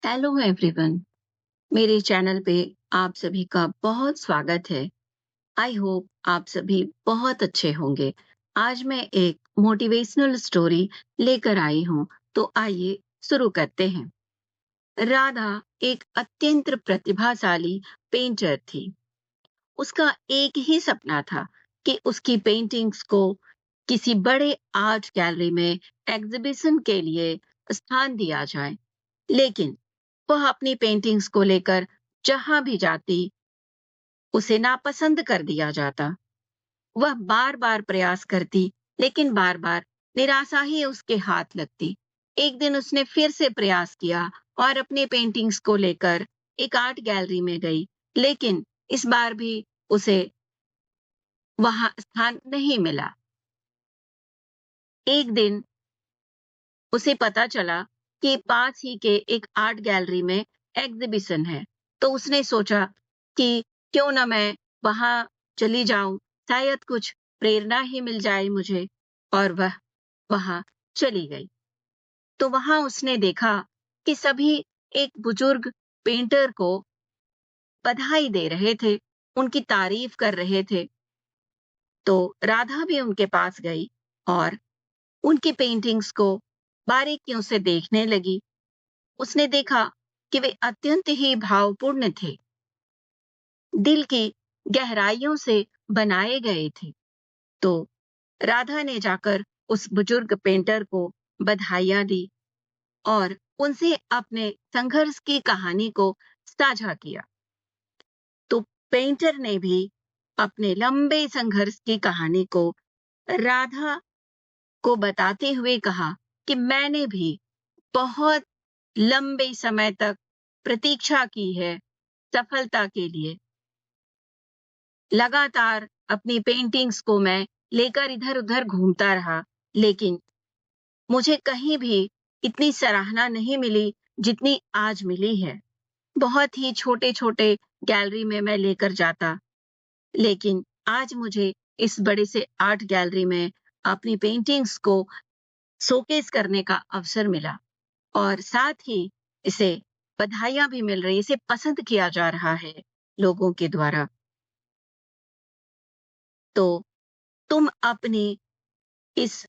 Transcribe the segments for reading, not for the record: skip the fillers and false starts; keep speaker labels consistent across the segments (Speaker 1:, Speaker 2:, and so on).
Speaker 1: Hello everyone. मेरे channel पे आप सभी का बहुत स्वागत है। आई होप आप सभी बहुत अच्छे होंगे। आज मैं एक मोटिवेशनल स्टोरी लेकर आई हूँ, तो आइए शुरू करते हैं। राधा एक अत्यंत प्रतिभाशाली पेंटर थी। उसका एक ही सपना था कि उसकी पेंटिंग्स को किसी बड़े आर्ट गैलरी में एग्जीबिशन के लिए स्थान दिया जाए। लेकिन वह अपनी पेंटिंग्स को लेकर जहां भी जाती, उसे नापसंद कर दिया जाता। वह बार-बार प्रयास करती, लेकिन बार-बार निराशा ही उसके हाथ लगती। एक दिन उसने फिर से प्रयास किया और अपनी पेंटिंग्स को लेकर एक आर्ट गैलरी में गई, लेकिन इस बार भी उसे वहां स्थान नहीं मिला। एक दिन उसे पता चला कि पास ही के एक आर्ट गैलरी में एग्जीबिशन है। तो उसने सोचा कि क्यों ना मैं वहां चली जाऊं, शायद कुछ प्रेरणा ही मिल जाए मुझे। और वह वहां चली गई। तो वहां उसने देखा कि सभी एक बुजुर्ग पेंटर को बधाई दे रहे थे, उनकी तारीफ कर रहे थे। तो राधा भी उनके पास गई और उनकी पेंटिंग्स को बारीकियों से देखने लगी। उसने देखा कि वे अत्यंत ही भावपूर्ण थे, दिल की गहराइयों से बनाए गए थे। तो राधा ने जाकर उस बुजुर्ग पेंटर को बधाइयां दी और उनसे अपने संघर्ष की कहानी को साझा किया। तो पेंटर ने भी अपने लंबे संघर्ष की कहानी को राधा को बताते हुए कहा कि मैंने भी बहुत लंबे समय तक प्रतीक्षा की है सफलता के लिए। लगातार अपनी पेंटिंग्स को मैं लेकर इधर-उधर घूमता रहा, लेकिन मुझे कहीं भी इतनी सराहना नहीं मिली जितनी आज मिली है। बहुत ही छोटे-छोटे गैलरी में मैं लेकर जाता, लेकिन आज मुझे इस बड़े से आर्ट गैलरी में अपनी पेंटिंग्स को शोकेस करने का अवसर मिला और साथ ही इसे बधाइयाँ भी मिल रही, इसे पसंद किया जा रहा है लोगों के द्वारा। तो तुम अपनी इस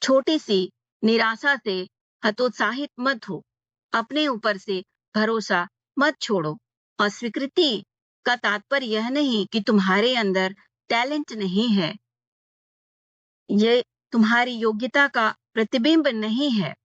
Speaker 1: छोटी-सी निराशा से हतोत्साहित मत हो। अपने ऊपर से भरोसा मत छोड़ो। अस्वीकृति का तात्पर्य यह नहीं कि तुम्हारे अंदर टैलेंट नहीं है। ये तुम्हारी योग्यता का प्रतिबिंब नहीं है,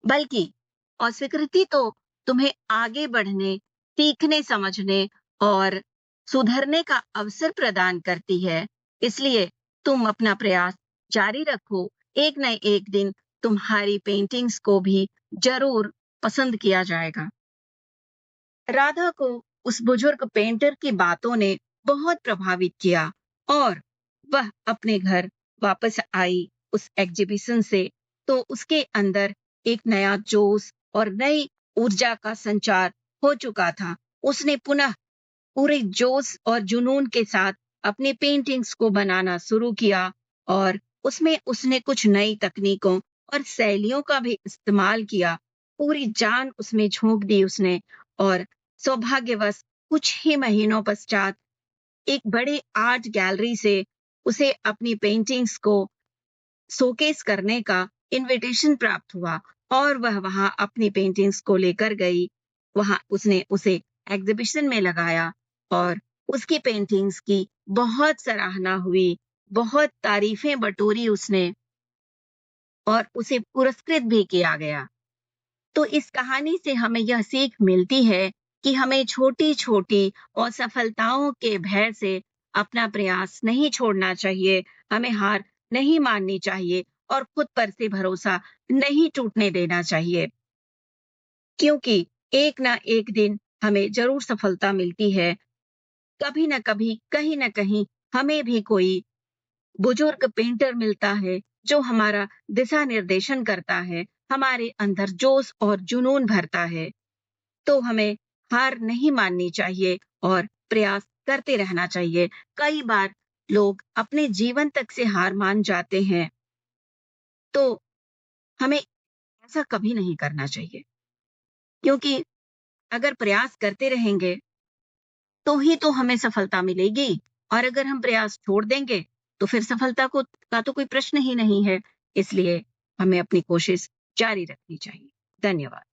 Speaker 1: बल्कि अस्वीकृति तो तुम्हें आगे बढ़ने, सीखने, समझने और सुधरने का अवसर प्रदान करती है। इसलिए तुम अपना प्रयास जारी रखो। एक न एक दिन तुम्हारी पेंटिंग्स को भी ज़रूर पसंद किया जाएगा। राधा को उस बुजुर्ग पेंटर की बातों ने बहुत प्रभावित किया और वह अपने घर वापस आई उस एग्जीबिशन से। तो उसके अंदर एक नया जोश और नई ऊर्जा का संचार हो चुका था। उसने पुनः पूरे जोश और जुनून के साथ अपने पेंटिंग्स को बनाना शुरू किया और उसमें उसने कुछ नई तकनीकों और शैलियों का भी इस्तेमाल किया। पूरी जान उसमें झोंक दी उसने और सौभाग्यवश कुछ ही महीनों पश्चात एक बड़े आर्ट गैलरी से उसे अपनी पेंटिंग्स को शोकेस करने का इनविटेशन प्राप्त हुआ और वह वहां अपनी पेंटिंग्स को लेकर गई। वहां उसने उसे एग्जीबिशन में लगाया और उसकी पेंटिंग्स की बहुत सराहना हुई, बहुत तारीफें बटोरी उसने और उसे पुरस्कृत भी किया गया। तो इस कहानी से हमें यह सीख मिलती है कि हमें छोटी-छोटी असफलताओं के भय से अपना प्रयास नहीं छोड़ना चाहिए, हमें हार नहीं माननी चाहिए और खुद पर से भरोसा नहीं टूटने देना चाहिए। क्योंकि एक ना एक दिन हमें ज़रूर सफलता मिलती है। कभी न कभी, कहीं न कहीं हमें भी कोई बुजुर्ग पेंटर मिलता है, जो हमारा दिशा निर्देशन करता है, हमारे अंदर जोश और जुनून भरता है। तो हमें हार नहीं माननी चाहिए और प्रयास करते रहना चाहिए। कई बार लोग अपने जीवन तक से हार मान जाते हैं, तो हमें ऐसा कभी नहीं करना चाहिए। क्योंकि अगर प्रयास करते रहेंगे तो ही तो हमें सफलता मिलेगी, और अगर हम प्रयास छोड़ देंगे तो फिर सफलता का तो कोई प्रश्न ही नहीं है। इसलिए हमें अपनी कोशिश जारी रखनी चाहिए। धन्यवाद।